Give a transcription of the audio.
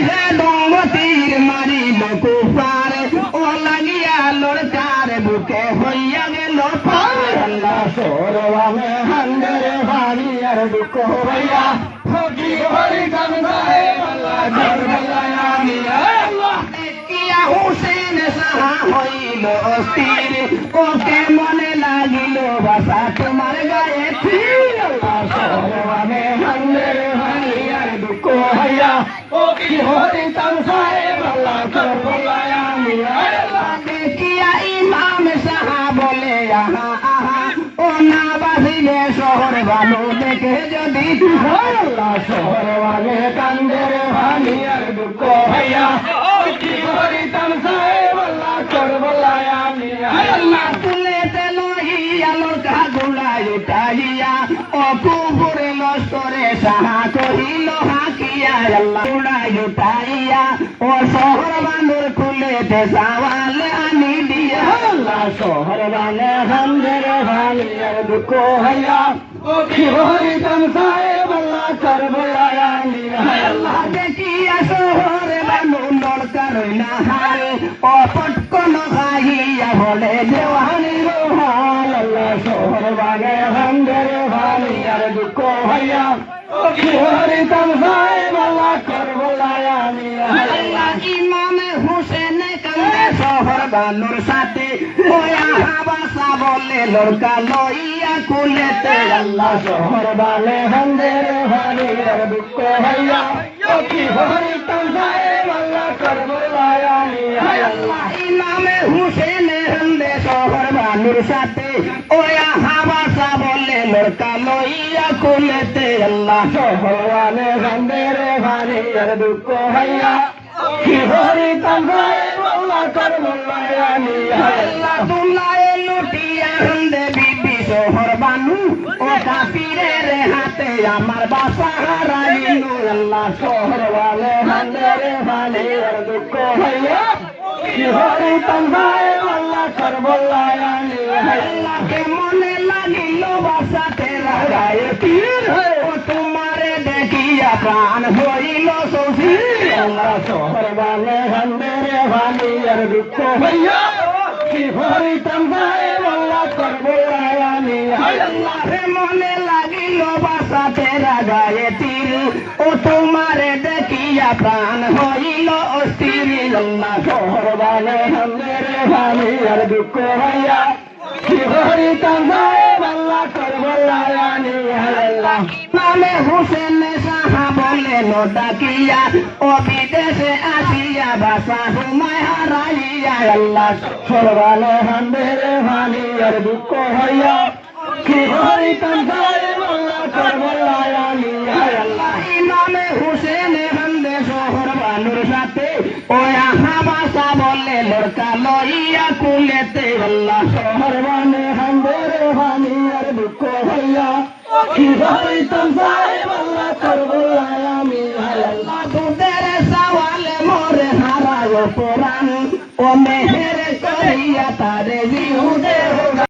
হে দমতির মারিল কুফার ও লাগিয়া লড়কার বুকে হইয়া গেল আল্লাহ সরবানে হান্দের ভারি আর দুঃখ হইয়া ফকি হরি কান্দায় আল্লাহ কারবালায় আল্লাহ দেখিয়া হুসেন সাহা হইল অস্থির ওকে মনে লাগিল বাসা তোমার গায়ে তীর আল্লাহ সরবানে হান্দের ভারি আর দুঃখ হইয়া ফকি হরি কান্দায় আল্লাহ কারবালায় আল্লাহ দেখিয়া ইমাম সাহা বলে আহা আহা ও না বাসিলে শহর ভালো দেখে যদি আল্লাহ শহর ভালে কান্দের ভালি আর দুঃখ হইয়া কি হরিতাম সাহেব আল্লাহ করবলায় আমি আল্লাহ তুলেতে লইয়া লোকা গুলাই উঠাইয়া ও কুপুরে লস্করে সাহা কহিল হাকিয়া আল্লাহ গুলাই উঠাইয়া ও শহর বান্দর খুলেতে সাওয়ালে আনি দিয়া আল্লাহ শহর বানে হামদের ভালি আর দুঃখ হইয়া ও কি হরিতাম সাহেব আল্লাহ করবলায় আমি আল্লাহ দেখিয়া শহরে বানু লড়কা রইনা হারে ও পটকন খাইয়া বলে দেওয়ানি রোহাল আল্লাহ শহর বানে হামদের ভালি আর দুঃখ হইয়া ও কি হরিতাম সাহেব আল্লাহ করবলায় আমি আল্লাহ ইমামে হুসেন কান্দে শহর বানুর সাথে ওয়া হাবাসা বলে লড়কা লইয়া কুলেতে আল্লাহ শহর বানে হামদের ভালি আর দুঃখ হইয়া ও কি হরিতাম সাহেব আল্লাহ করবলায় আমি আল্লাহ ইমামে হুসেন হামদে শহর বানুর সাথে ওয়া হাবাসা বলে লড়কা লইয়া কুলেতে আল্লাহ শহর বানে হামদের ভালি আর দুঃখ হইয়া কি হরিতাম সাহেব আল্লাহ করবলায় আমি আল্লাহ দুলায়ে লুটিয়া হামদে বিবি শহর বানু ও কাফিরের হাতে আমার বাসা হারাইলু আল্লাহ শহর বানে হামদের ভালি আর দুঃখ হইয়া কি হরিতাম সাহেব আল্লাহ করবলায় আমি আল্লাহকে মনে লাগিল বাসাতে লাগায় তীর ও তোমারে দেখিয়া প্রাণ হইল সৌসি আল্লাহ শহর বানে হামদের ভালি আর দুঃখ হইয়া কি হরিতাম সাহেব আল্লাহ করবলায় আমি আল্লাহকে মনে লাগিল বাসাতে লাগায় তীর ও তোমারে দেখিয়া প্রাণ হইল অস্থির আল্লাহ শহর বানে হামদের ভালি আর দুঃখ হইয়া কি হরিতাম সাহেব আল্লাহ করবলায় আমি আল্লাহ নামে হুসেন সাহা বলে ডাকিয়া ও বিদেশে আসিয়া বাসা হুমায় হারাইয়া আল্লাহ শহর বানে হামদের ভালি আর দুঃখ হইয়া কি হরিতাম সাহেব আল্লাহ করবলায় আমি আল্লাহ ইমামে হুসেন হামদে শহর বানুর সাথে ওয়া হাবাসা বলে লড়কা লইয়া কুলেতে আল্লাহ শহর বানে হামদের ভালি আর দুঃখ হইয়া কি হরিতাম সাহেব আল্লাহ করবলায়